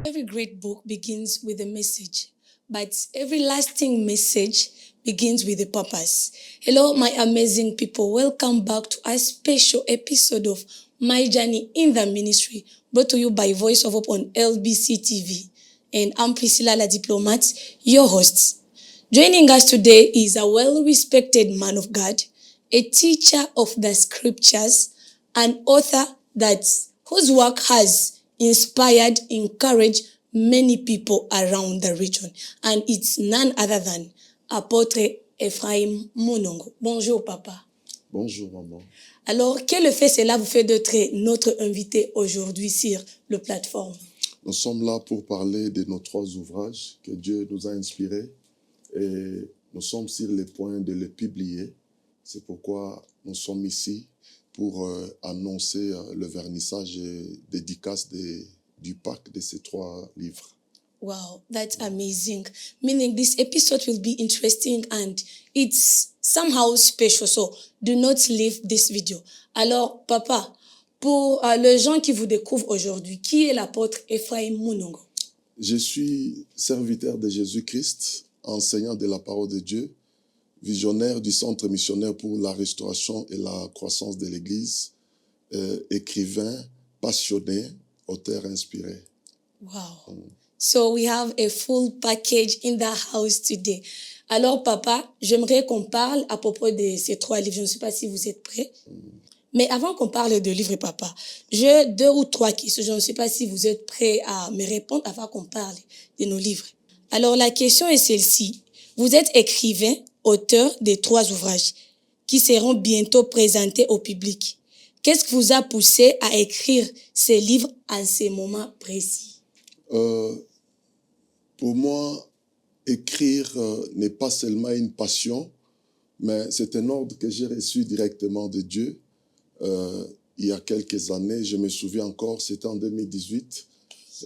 Every great book begins with a message, but every lasting message begins with a purpose. Hello, my amazing people. Welcome back to a special episode of My Journey in the Ministry, brought to you by Voice of Hope on LBC TV. And I'm Priscilla La Diplomate, your host. Joining us today is a well-respected man of God, a teacher of the scriptures, an author whose work has inspired, encouraged many people around the region. And it's none other than Apôtre Ephraim Monongo. Bonjour, papa. Bonjour, maman. Alors, quel fait cela vous fait d'être notre invité aujourd'hui sur le plateforme? Nous sommes là pour parler de nos 3 ouvrages que Dieu nous a inspirés et nous sommes sur le point de les publier. C'est pourquoi nous sommes ici pour annoncer le vernissage et dédicace du pack de ces 3 livres. Wow, that's amazing. Meaning this episode will be interesting and it's somehow special. So do not leave this video. Alors, papa, pour les gens qui vous découvrent aujourd'hui, qui est l'apôtre Ephraim Monongo? Je suis serviteur de Jésus-Christ, enseignant de la parole de Dieu, visionnaire du Centre missionnaire pour la restauration et la croissance de l'Église, écrivain, passionné, auteur inspiré. Wow. So we have a full package in the house today. Alors, papa, j'aimerais qu'on parle à propos de ces 3 livres. Je ne sais pas si vous êtes prêts. Mais avant qu'on parle de livres, papa, j'ai 2 ou 3 questions. Je ne sais pas si vous êtes prêts à me répondre avant qu'on parle de nos livres. Alors, la question est celle-ci. Vous êtes écrivain, auteur de 3 ouvrages qui seront bientôt présentés au public. Qu'est-ce qui vous a poussé à écrire ces livres en ces moments précis? Pour moi, écrire n'est pas seulement une passion, mais c'est un ordre que j'ai reçu directement de Dieu. Il y a quelques années, je me souviens encore, c'était en 2018.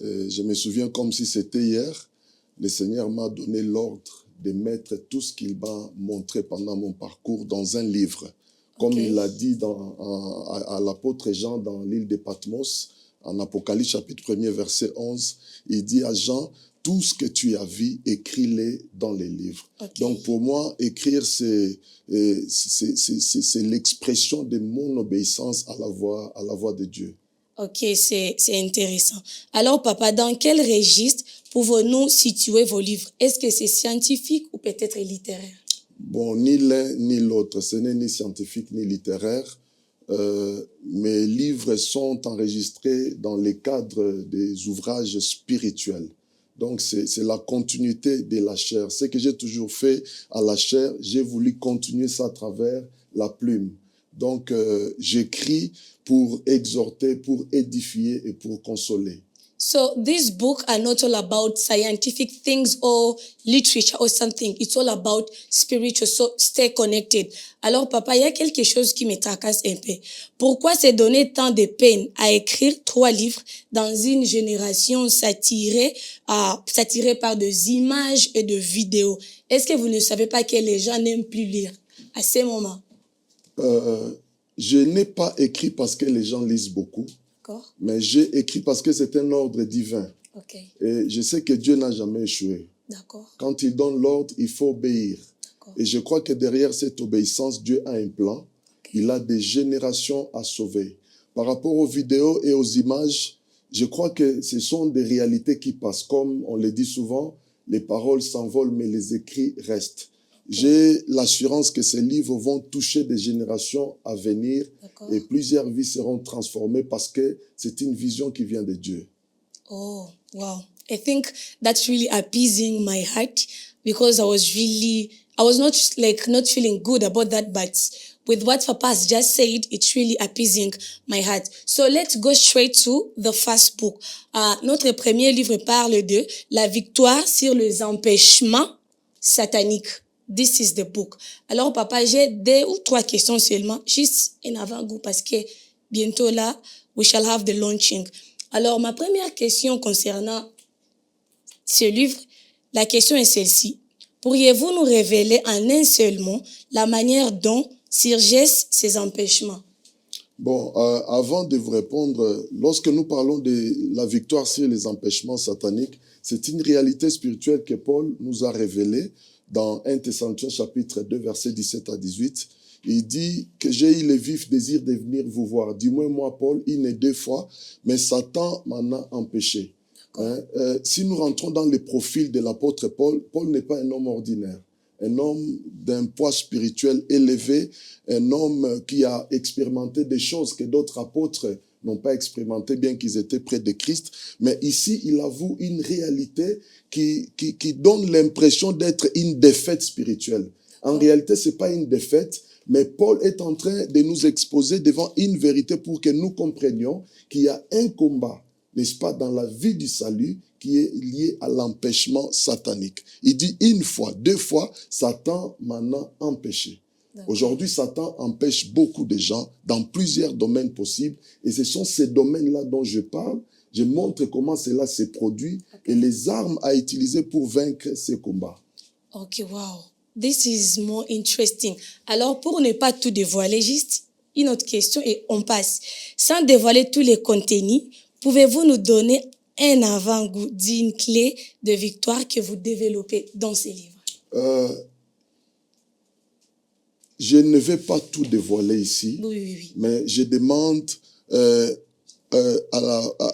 Je me souviens comme si c'était hier. Le Seigneur m'a donné l'ordre de mettre tout ce qu'il m'a montré pendant mon parcours dans un livre. Comme il l'a dit à l'apôtre Jean dans l'île de Patmos, en Apocalypse chapitre 1er, verset 11, il dit à Jean, tout ce que tu as vu, écris-le dans les livres. Donc pour moi, écrire, c'est l'expression de mon obéissance à la voix de Dieu. Ok, c'est intéressant. Alors papa, dans quel registre pouvons-nous situer vos livres? Est-ce que c'est scientifique ou peut-être littéraire? Bon, ni l'un ni l'autre, ce n'est ni scientifique ni littéraire. Mes livres sont enregistrés dans le cadre des ouvrages spirituels. Donc, c'est la continuité de la chair. Ce que j'ai toujours fait à la chair, j'ai voulu continuer ça à travers la plume. Donc, j'écris pour exhorter, pour édifier et pour consoler. So these books are not all about scientific things or literature or something. It's all about spiritual. So stay connected. Alors, papa, il y a quelque chose qui me tracasse un peu. Pourquoi se donner tant de peine à écrire 3 livres dans une génération saturée par des images et de vidéos? Est-ce que vous ne savez pas que les gens n'aiment plus lire à ce moment? Je n'ai pas écrit parce que les gens lisent beaucoup. Mais j'ai écrit parce que c'est un ordre divin. Et je sais que Dieu n'a jamais échoué. Quand il donne l'ordre, il faut obéir. Et je crois que derrière cette obéissance, Dieu a un plan. Il a des générations à sauver. Par rapport aux vidéos et aux images, je crois que ce sont des réalités qui passent. Comme on le dit souvent, les paroles s'envolent, mais les écrits restent. J'ai l'assurance que ces livres vont toucher des générations à venir et plusieurs vies seront transformées parce que c'est une vision qui vient de Dieu. Oh, wow. I think that's really appeasing my heart because I was not feeling good about that, but with what Papa has just said, it's really appeasing my heart. So let's go straight to the first book. Notre premier livre parle de la victoire sur les empêchements sataniques. This is the book. Alors, papa, j'ai 2 ou 3 questions seulement, juste en avant-goût, parce que bientôt là, we shall have the launching. Alors, ma première question concernant ce livre, la question est celle-ci. Pourriez-vous nous révéler en un seul mot la manière dont surgissent ces empêchements? Bon, avant de vous répondre, lorsque nous parlons de la victoire sur les empêchements sataniques, c'est une réalité spirituelle que Paul nous a révélée dans 1 Thessaloniciens chapitre 2, versets 17 à 18. Il dit que j'ai eu le vif désir de venir vous voir. Du moins, moi, Paul, il n'est 2 fois, mais Satan m'en a empêché. Si nous rentrons dans le profil de l'apôtre Paul, Paul n'est pas un homme ordinaire. Un homme d'un poids spirituel élevé, un homme qui a expérimenté des choses que d'autres apôtres n'ont pas expérimenté, bien qu'ils étaient près de Christ. Mais ici, il avoue une réalité qui donne l'impression d'être une défaite spirituelle. En réalité, ce n'est pas une défaite, mais Paul est en train de nous exposer devant une vérité pour que nous comprenions qu'il y a un combat, n'est-ce pas, dans la vie du salut, qui est lié à l'empêchement satanique. Il dit 1 fois, 2 fois, Satan m'en a empêché. Aujourd'hui, Satan empêche beaucoup de gens dans plusieurs domaines possibles. Et ce sont ces domaines-là dont je parle. Je montre comment cela se produit et les armes à utiliser pour vaincre ces combats. Ok, wow. This is more interesting. Alors, pour ne pas tout dévoiler, juste une autre question et on passe. Sans dévoiler tous les contenus, pouvez-vous nous donner un avant-goût d'une clé de victoire que vous développez dans ces livres? Je ne vais pas tout dévoiler ici, oui. Mais je demande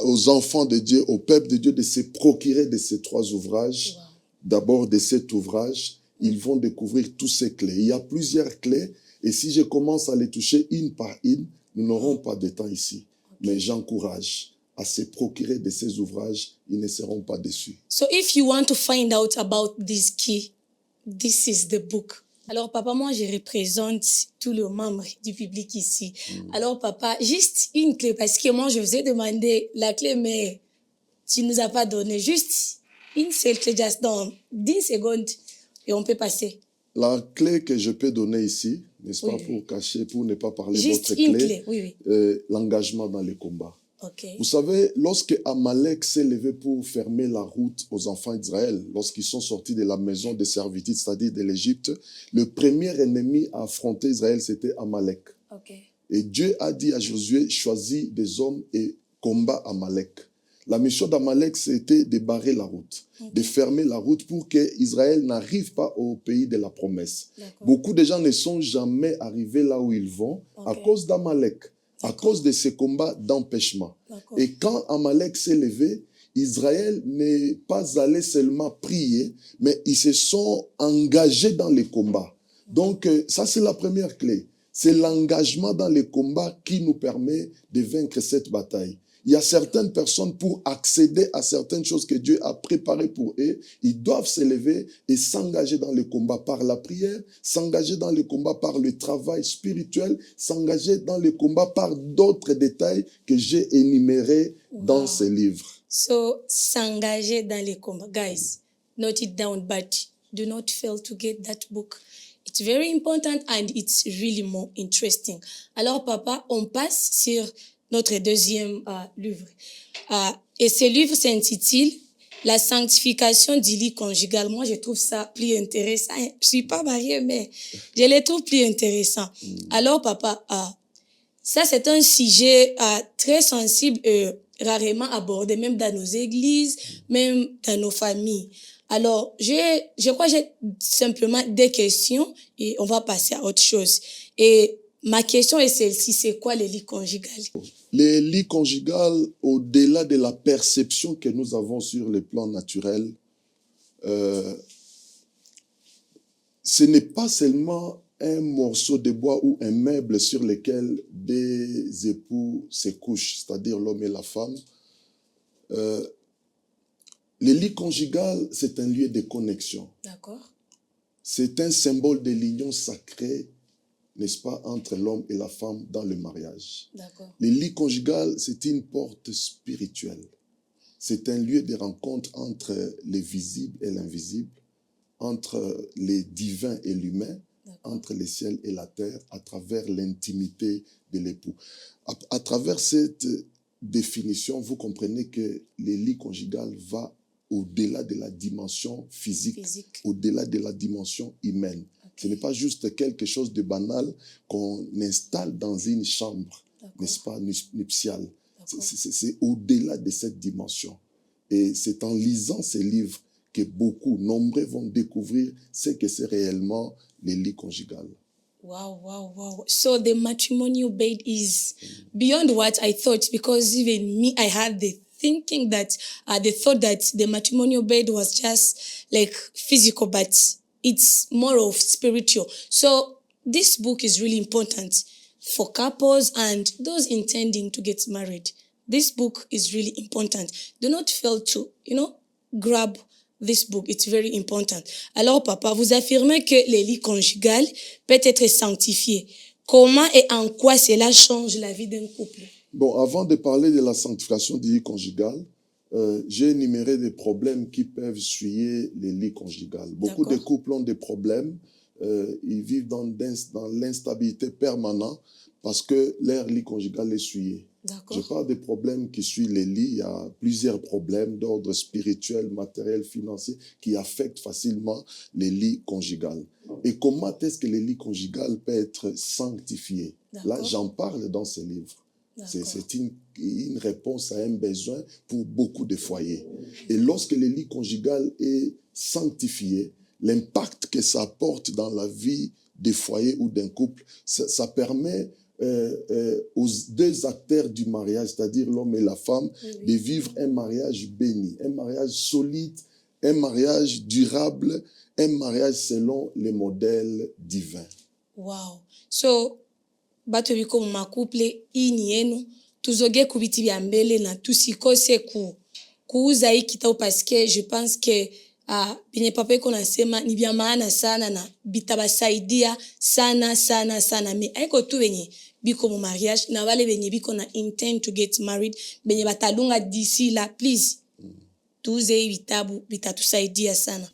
aux enfants de Dieu, au peuple de Dieu, de se procurer de ces 3 ouvrages. Wow. D'abord, de cet ouvrage, ils vont découvrir toutes ces clés. Il y a plusieurs clés, et si je commence à les toucher une par une, nous n'aurons pas de temps ici. Mais j'encourage à se procurer de ces ouvrages, ils ne seront pas déçus. So if you want to find out about this key, this is the book. Alors papa, moi je représente tous les membres du public ici. Alors papa, juste une clé, parce que moi je vous ai demandé la clé, mais tu nous as pas donné. Juste une seule clé, juste dans 10 secondes, et on peut passer. La clé que je peux donner ici, n'est-ce pas, pour cacher, pour ne pas parler de votre clé, l'engagement dans les combats. Okay. Vous savez, lorsque Amalek s'est levé pour fermer la route aux enfants d'Israël, lorsqu'ils sont sortis de la maison de servitude, c'est-à-dire de l'Égypte, le premier ennemi à affronter Israël, c'était Amalek. Okay. Et Dieu a dit à Josué, choisis des hommes et combat Amalek. La mission d'Amalek, c'était de barrer la route, de fermer la route pour que Israël n'arrive pas au pays de la promesse. Beaucoup de gens ne sont jamais arrivés là où ils vont à cause d'Amalek, à cause de ces combats d'empêchement. Et quand Amalek s'est levé, Israël n'est pas allé seulement prier, mais ils se sont engagés dans les combats. Donc, ça, c'est la première clé. C'est l'engagement dans les combats qui nous permet de vaincre cette bataille. Il y a certaines personnes, pour accéder à certaines choses que Dieu a préparées pour eux, ils doivent se lever et s'engager dans le combat par la prière, s'engager dans le combat par le travail spirituel, s'engager dans le combat par d'autres détails que j'ai énumérés dans ce livre. So, s'engager dans le combat. Guys, note it down, but do not fail to get that book. It's very important and it's really more interesting. Alors, papa, on passe sur notre deuxième livre. Et ce livre s'intitule « La sanctification du lit conjugal ». Moi, je trouve ça plus intéressant. Je ne suis pas mariée, mais je le trouve plus intéressant. Alors, papa, ça, c'est un sujet très sensible et rarement abordé, même dans nos églises, même dans nos familles. Alors, je crois que j'ai simplement des questions et on va passer à autre chose. Et ma question est celle-ci, c'est quoi le lit conjugal? Le lit conjugal, au-delà de la perception que nous avons sur le plan naturel, ce n'est pas seulement un morceau de bois ou un meuble sur lequel des époux se couchent, c'est-à-dire l'homme et la femme. Le lit conjugal, c'est un lieu de connexion. D'accord. C'est un symbole de l'union sacrée, n'est-ce pas, entre l'homme et la femme dans le mariage. D'accord. Le lit conjugal, c'est une porte spirituelle. C'est un lieu de rencontre entre les visibles et l'invisible, entre les divins et l'humain, entre le ciel et la terre, à travers l'intimité de l'époux. À travers cette définition, vous comprenez que le lit conjugal va au-delà de la dimension physique. Au-delà de la dimension humaine. Ce n'est pas juste quelque chose de banal qu'on installe dans une chambre. n'est-ce pas, nuptiale. C'est au-delà de cette dimension. Et c'est en lisant ces livres que nombreux vont découvrir ce que c'est réellement les lits conjugales. Wow. So the matrimonial bed is beyond what I thought, because even me, I had the thinking that, the thought that the matrimonial bed was just like physical, but it's more of spiritual. So this book is really important for couples and those intending to get married. This book is really important. Do not fail to, grab this book. It's very important. Alors, papa, vous affirmez que les lits conjugales peuvent être sanctifiés. Comment et en quoi cela change la vie d'un couple? Bon, avant de parler de la sanctification du lit conjugal, j'ai énuméré des problèmes qui peuvent souiller les lits conjugales. Beaucoup de couples ont des problèmes. Ils vivent dans l'instabilité permanente parce que leur lit conjugal est souillé. Je parle des problèmes qui suivent les lits. Il y a plusieurs problèmes d'ordre spirituel, matériel, financier qui affectent facilement les lits conjugales. Et comment est-ce que les lits conjugales peuvent être sanctifiés? Là, j'en parle dans ce livre. C'est une réponse à un besoin pour beaucoup de foyers. Et lorsque le lit conjugal est sanctifié, l'impact que ça apporte dans la vie des foyers ou d'un couple, ça permet aux deux acteurs du mariage, c'est-à-dire l'homme et la femme, de vivre un mariage béni, un mariage solide, un mariage durable, un mariage selon les modèles divins. Wow. So, bato biko ma couple ini yenu tuzoge kubiti bya mbele na tusikose kuuza hii kitabu, parce que je pense que binye papa iko nasema ni bya maana sana na bitabasaidia sana me aiko tu benye biko mu mariage na wale benye biko na intend to get married benye batalunga d'ici là, please tuuze hii vitabu bitatusaidia sana.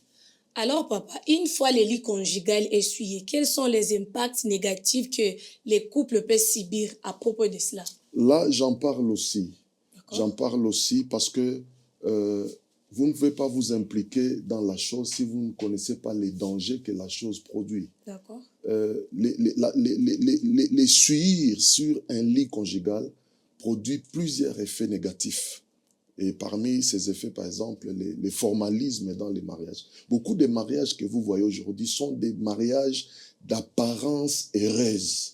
Alors, papa, une fois le lit conjugal essuyé, quels sont les impacts négatifs que les couples peuvent subir à propos de cela? Là, j'en parle aussi. J'en parle aussi parce que vous ne pouvez pas vous impliquer dans la chose si vous ne connaissez pas les dangers que la chose produit. D'accord. Les suivre sur un lit conjugal produit plusieurs effets négatifs. Et parmi ces effets, par exemple, les formalismes dans les mariages. Beaucoup de mariages que vous voyez aujourd'hui sont des mariages d'apparence heureuse.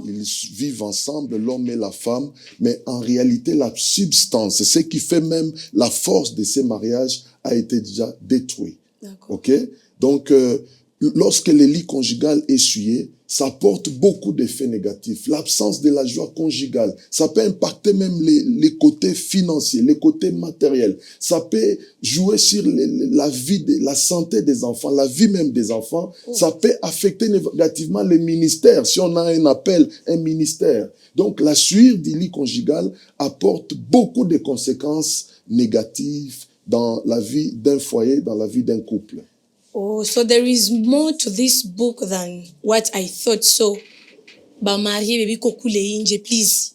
Ils vivent ensemble, l'homme et la femme, mais en réalité, la substance, ce qui fait même la force de ces mariages, a été déjà détruit. Ok? Donc, lorsque le lit conjugal est essuyé, ça porte beaucoup d'effets négatifs. L'absence de la joie conjugale, ça peut impacter même les côtés financiers, les côtés matériels. Ça peut jouer sur la vie, la santé des enfants, la vie même des enfants. Ça peut affecter négativement les ministères, si on a un appel, un ministère. Donc, la suite du lit conjugal apporte beaucoup de conséquences négatives dans la vie d'un foyer, dans la vie d'un couple. Oh, so there is more to this book than what I thought. So, bamariye baby kokule inje, please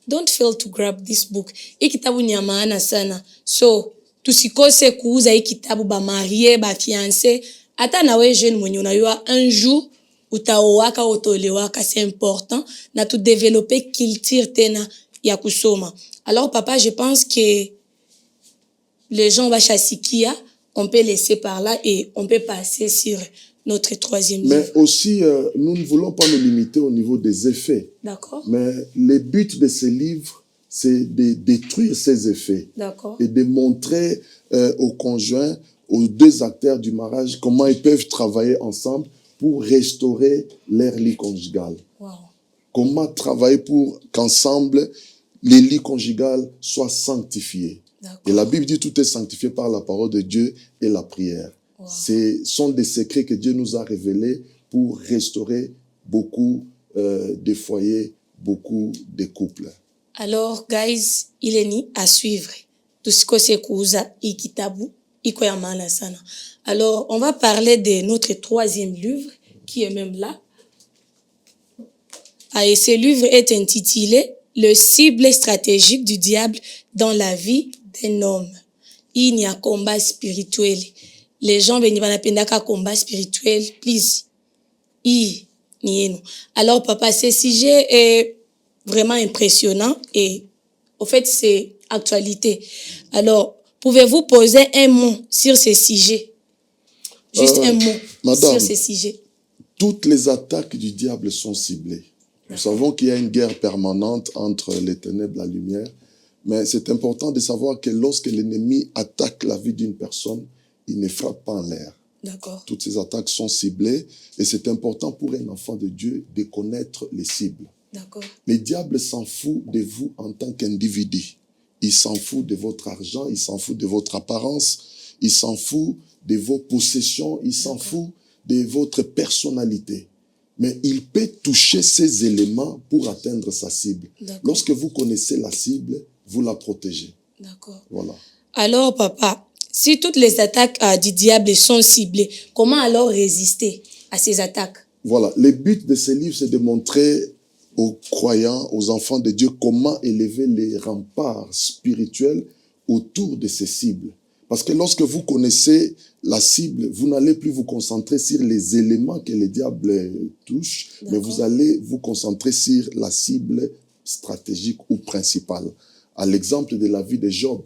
don't fail to grab this book. Hii kitabu ni ya maana sana. So, tusikose kuuza hii kitabu bamariye, bafiance. Hata nawe jeune mwenye unayua un jour utaowaka utolewaka, c'est important na tu développer culture tena ya kusoma. Alors papa, je pense que les gens vont chasikia. On peut laisser par là et on peut passer sur notre troisième livre. Mais aussi, nous ne voulons pas nous limiter au niveau des effets. D'accord. Mais le but de ces livres, c'est de détruire ces effets. D'accord. Et de montrer aux conjoints, aux deux acteurs du mariage, comment ils peuvent travailler ensemble pour restaurer leur lit conjugal. Wow. Comment travailler pour qu'ensemble, les lits conjugaux soient sanctifiés. Et la Bible dit tout est sanctifié par la parole de Dieu et la prière. Wow. Ce sont des secrets que Dieu nous a révélés pour restaurer beaucoup de foyers, beaucoup de couples. Alors, guys, il est ni à suivre. Tout ce que c'est kuuza ikitabu iko ya maana sana. Alors, on va parler de notre troisième livre qui est même là. Et ce livre est intitulé Le cible stratégique du diable dans la vie d'un homme. Il y a combat spirituel. Les gens venus banapendaka combat spirituel, please. Alors papa, ce sujet vraiment impressionnant et au fait, c'est actualité. Alors, pouvez-vous poser un mot sur ce sujet? Juste un mot madame, sur ce sujet. Toutes les attaques du diable sont ciblées. Nous savons qu'il y a une guerre permanente entre les ténèbres et la lumière, mais c'est important de savoir que lorsque l'ennemi attaque la vie d'une personne, il ne frappe pas en l'air. D'accord. Toutes ces attaques sont ciblées et c'est important pour un enfant de Dieu de connaître les cibles. D'accord. Le diable s'en fout de vous en tant qu'individu. Il s'en fout de votre argent, il s'en fout de votre apparence, il s'en fout de vos possessions, il s'en fout de votre personnalité. Mais il peut toucher ces éléments pour atteindre sa cible. Lorsque vous connaissez la cible, vous la protégez. D'accord. Voilà. Alors, papa, si toutes les attaques du diable sont ciblées, comment alors résister à ces attaques? Voilà. Le but de ce livre, c'est de montrer aux croyants, aux enfants de Dieu, comment élever les remparts spirituels autour de ces cibles. Parce que lorsque vous connaissez la cible, vous n'allez plus vous concentrer sur les éléments que le diable touche, mais vous allez vous concentrer sur la cible stratégique ou principale. À l'exemple de la vie de Job,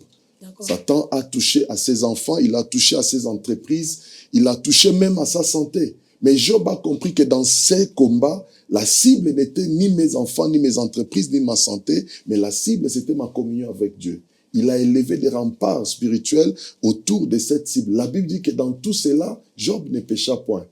Satan a touché à ses enfants, il a touché à ses entreprises, il a touché même à sa santé. Mais Job a compris que dans ces combats, la cible n'était ni mes enfants, ni mes entreprises, ni ma santé, mais la cible, c'était ma communion avec Dieu. Il a élevé des remparts spirituels autour de cette cible. La Bible dit que dans tout cela, Job ne pécha point.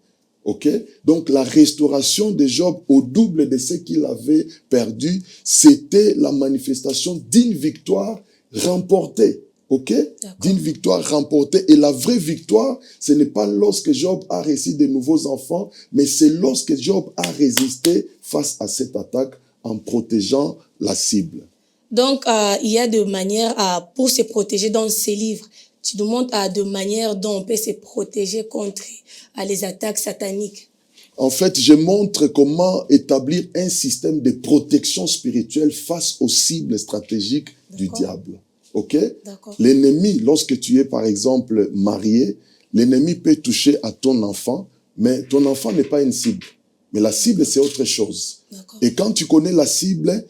Ok? Donc la restauration de Job au double de ce qu'il avait perdu, c'était la manifestation d'une victoire remportée. Ok? D'une victoire remportée. Et la vraie victoire, ce n'est pas lorsque Job a reçu de nouveaux enfants, mais c'est lorsque Job a résisté face à cette attaque en protégeant la cible. Donc, il y a de manières pour se protéger dans ces livres. Tu nous montres de manières dont on peut se protéger contre les attaques sataniques. En fait, je montre comment établir un système de protection spirituelle face aux cibles stratégiques du diable. Ok? L'ennemi, lorsque tu es par exemple marié, l'ennemi peut toucher à ton enfant, mais ton enfant n'est pas une cible. Mais la cible, c'est autre chose. Et quand tu connais la cible,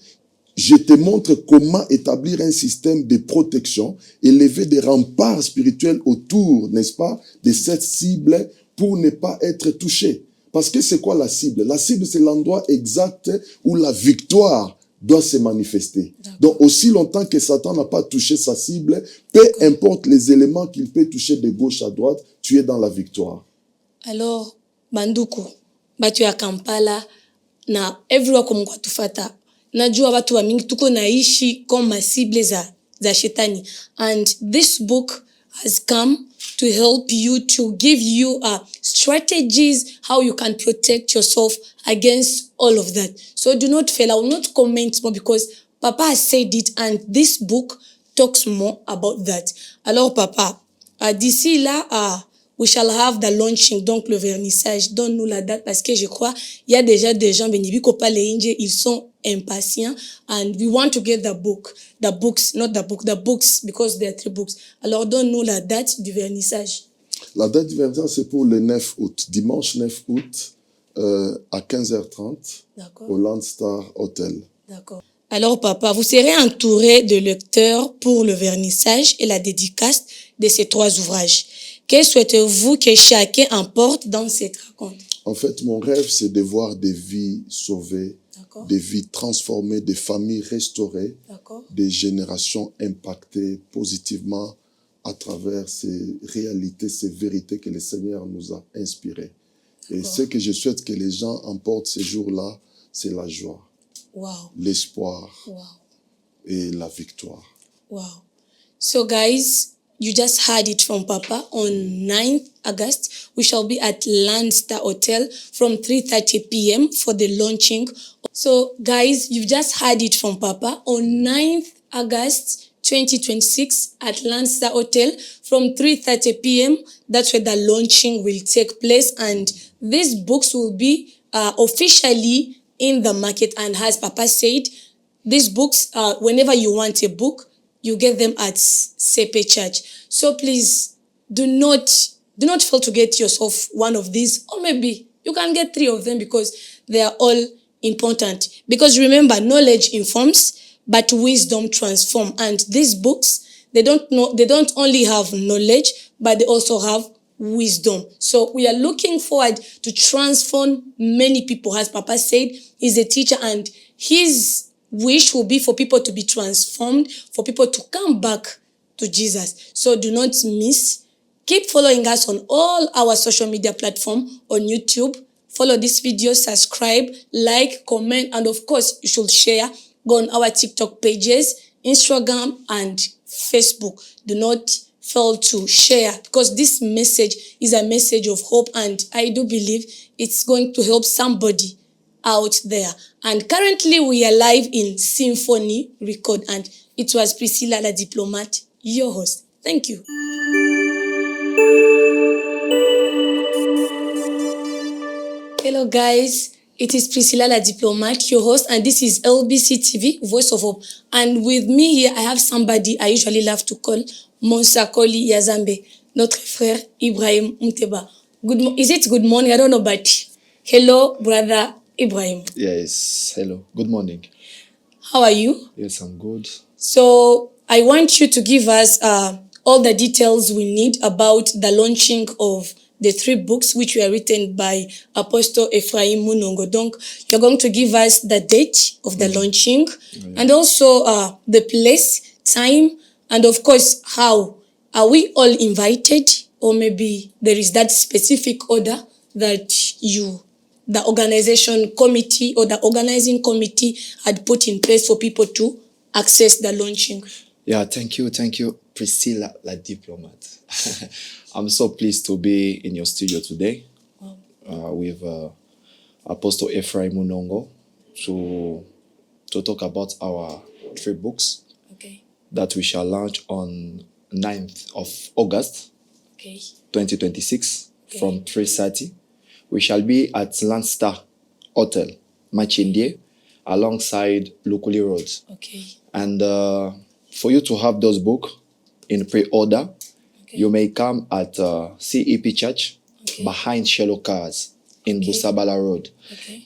je te montre comment établir un système de protection, élever des remparts spirituels autour, n'est-ce pas, de cette cible pour ne pas être touché. Parce que c'est quoi la cible? La cible, c'est l'endroit exact où la victoire doit se manifester. Donc, aussi longtemps que Satan n'a pas touché sa cible, peu importe les éléments qu'il peut toucher de gauche à droite, tu es dans la victoire. Alors, Banduku, batu ya Kampala, na everywhere kwa mkwa tufata, najua watu wa mingi tuko naishi kama cible za shetani. And this book has come to help you, to give you strategies how you can protect yourself against all of that. So do not fail. I will not comment more because Papa has said it and this book talks more about that. Alors Papa, d'ici là, we shall have the launching, donc le vernissage. Donne-nous la date parce que je crois il y a déjà des gens venus ils sont impatients and we want to get the books, not the book, the books because there are 3 books. Alors donne-nous la date du vernissage. La date du vernissage c'est pour le 9 août, dimanche 9 août à 15h30 au Landstar Hotel. D'accord. Alors papa, vous serez entouré de lecteurs pour le vernissage et la dédicace de ces 3 ouvrages. Que souhaitez-vous que chacun emporte dans cette rencontre? En fait, mon rêve, c'est de voir des vies sauvées, des vies transformées, des familles restaurées, des générations impactées positivement à travers ces réalités, ces vérités que le Seigneur nous a inspirées. Et ce que je souhaite que les gens emportent ces jours-là, c'est la joie, l'espoir et la victoire. Wow. So guys, you just heard it from Papa. On 9th August, we shall be at Landstar Hotel from 3:30 p.m. for the launching. So, guys, you've just heard it from Papa. On 9th August 2026 at Landstar Hotel from 3:30 p.m. That's where the launching will take place. And these books will be officially in the market. And as Papa said, these books, whenever you want a book, you get them at Sepe Church. So please do not fail to get yourself one of these, or maybe you can get 3 of them because they are all important. Because remember, knowledge informs, but wisdom transforms. And these books, they don't only have knowledge, but they also have wisdom. So we are looking forward to transform many people. As Papa said, he's a teacher, and his wish will be for people to be transformed, for people to come back to Jesus. So do not miss. Keep following us on all our social media platforms on YouTube. Follow this video, subscribe, like, comment, and of course, you should share. Go on our TikTok pages, Instagram, and Facebook. Do not fail to share, because this message is a message of hope, and I do believe it's going to help somebody out there. And currently we are live in Symphony Record, and it was Priscilla la Diplomate, your host. Thank you. Hello guys, it is Priscilla la Diplomate, your host, and this is LBC TV, Voice of Hope. And with me here, I have somebody I usually love to call Monsakoli Yazambe, notre frère Ibrahim Mteba. Is it good morning? I don't know, but hello, brother Ibrahim. Yes, hello. Good morning. How are you? Yes, I'm good. So I want you to give us all the details we need about the launching of the 3 books which were written by Apostle Ephraim Munongo. Donc, you're going to give us the date of the launching, and also the place, time, and of course, how. Are we all invited, or maybe there is that specific order that the organization committee or the organizing committee had put in place for people to access the launching? Yeah, thank you, Priscilla la Diplomate. I'm so pleased to be in your studio today with Apostle Ephraim Munongo to talk about our 3 books that we shall launch on 9th of August 2026 from 3:30. We shall be at Landstar Hotel, Machindie, alongside Lukuli Road. And for you to have those books in pre-order, you may come at CEP Church behind Shello Cars in Busabala Road.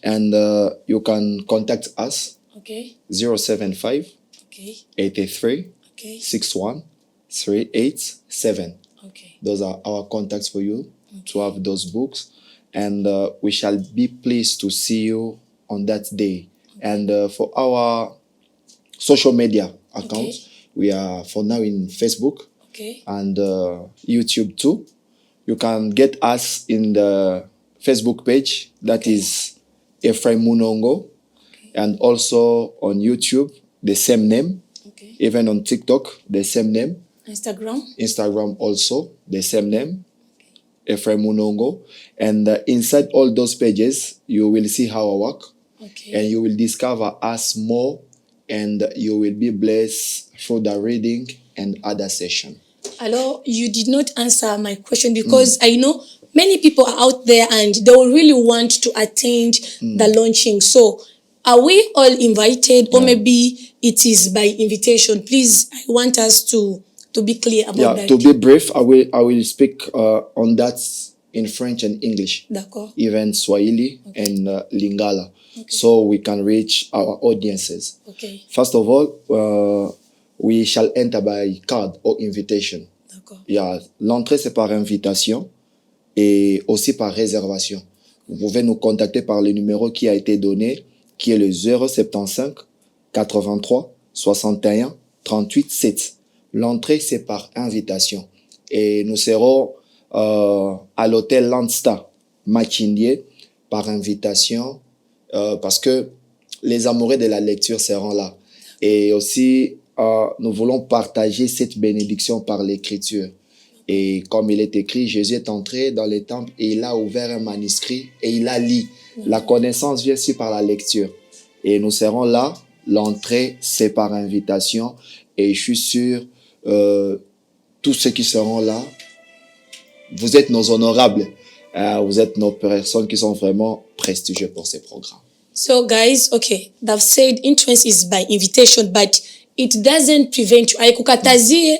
And you can contact us 075 83 61 387. Those are our contacts for you to have those books. And we shall be pleased to see you on that day. And for our social media accounts, we are for now in Facebook and YouTube too. You can get us in the Facebook page, that is Ephraim Munongo, and also on YouTube, the same name, even on TikTok, the same name. Instagram also, the same name, Ephraim Munongo. And inside all those pages, you will see how I work, and you will discover us more, and you will be blessed through the reading and other session. Alors, you did not answer my question, because I know many people are out there and they will really want to attend the launching. So, are we all invited, or maybe it is by invitation? Please, I want us to be clear about that. To be brief, I will speak on that in French and English, even Swahili and Lingala, so we can reach our audiences. First of all, we shall enter by card or invitation. L'entrée, c'est par invitation et aussi par réservation. Vous pouvez nous contacter par le numéro qui a été donné, qui est le 075 83 61 38 7. L'entrée, c'est par invitation. Et nous serons à l'hôtel Landstar Machindie par invitation, parce que les amoureux de la lecture seront là. Et aussi, nous voulons partager cette bénédiction par l'écriture. Et comme il est écrit, Jésus est entré dans le temple et il a ouvert un manuscrit et il a lu. La connaissance vient aussi par la lecture. Et nous serons là. L'entrée, c'est par invitation. Et je suis sûr, tous ceux qui seront là, vous êtes nos honorables. Vous êtes nos personnes qui sont vraiment prestigieuses pour ces programmes. So guys, they've said entrance is by invitation, but it doesn't prevent you. Haikukatazie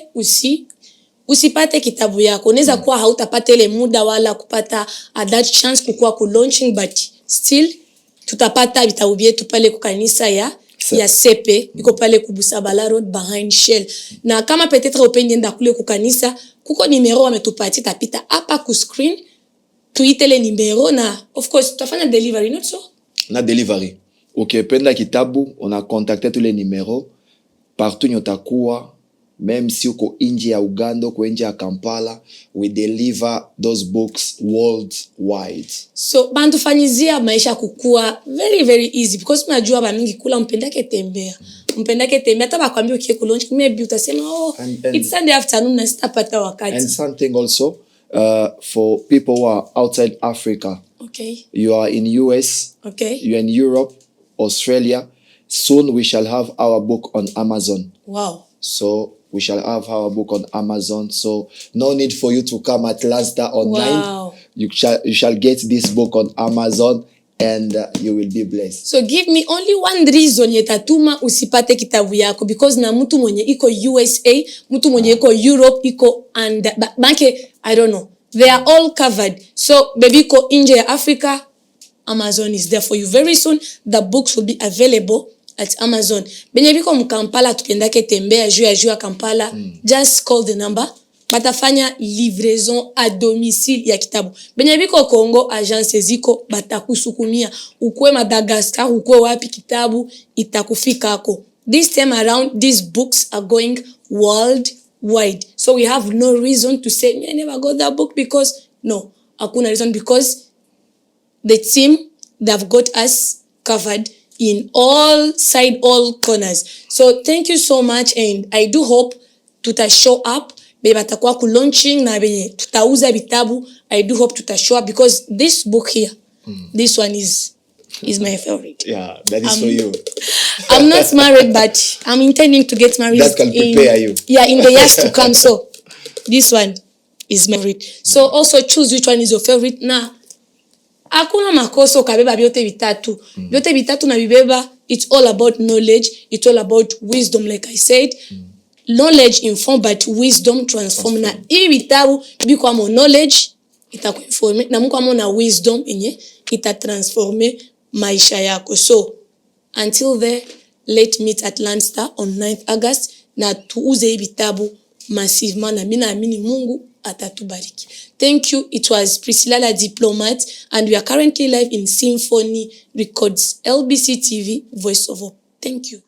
usipate kitabu yako. Unaweza kuwa hautapata ile muda wala kupata that chance kukua ku launching, but still tutapata vitabu vyetu pale kukanisa ya Sepe iko pale Kubusabala Road behind Shell. Na kama peut-être upendi enda kule kukanisa, kuko numero wametupatia, tapita hapa ku screen, tuitele numero na of course tutafanya delivery, not so? Na delivery. Ukipenda kitabu, una contacte tous les numéros partout nyotakuwa, même si uko nje ya Uganda, uko nje ya Kampala, we deliver those books worldwide. So bantu fanyizia maisha kukua very very easy because unajua ba mingi kula mpendake tembea. Mpendake tembea hata bakwambia ukiye ku lunch maybe utasema it's Sunday afternoon na sitapata wakati. And something also for people who are outside Africa. Okay. You are in US. Okay. You are in Europe, Australia. Soon we shall have our book on Amazon. Wow. So we shall have our book on Amazon. So no need for you to come at Landstar online. Wow. You shall get this book on Amazon and you will be blessed. So give me only one reason yetatuma usipate kitabu yako, because na mtu mwenye iko USA, mtu mwenye iko Europe, iko and banke, I don't know. They are all covered. So baby ko nje ya Africa, Amazon is there for you. Very soon the books will be available at Amazon. Benye biko mkampala tupendake tembea juu ya Kampala, just call the number. Batafanya livraison à domicile ya kitabu. Benye biko Congo, agence ziko batakusukumia. Ukwe Madagascar, ukwe wapi, kitabu itakufika ako. This time around, these books are going worldwide. So we have no reason to say, I never got that book because, no. Hakuna reason, because the team, they've got us covered in all corners. So thank you so much, and I do hope tuta show up. Be batakuwa ku launching na benye tutauza vitabu. I do hope tuta show up because this book here, this one is my favorite. Yeah, that is for you. I'm not married, but I'm intending to get married. That can prepare you. Yeah, in the years to come. So this one is my favorite. So also choose which one is your favorite. Na hakuna makosa ukabeba vyote vitatu. Vyote vitatu na bibeba, it's all about knowledge. It's all about wisdom, like I said. Knowledge inform, but wisdom transform. Na hivi vitabu biko amo knowledge itakuinforme, na mko amo na wisdom inye itatransforme maisha yako. So until there, let's meet at Landstar on 9th August na tuuze hivi vitabu massivement, na mina amini Mungu atatubariki. Thank you. It was Priscilla la Diplomat, and we are currently live in Symphony Records, LBC TV, Voice of Hope. Thank you.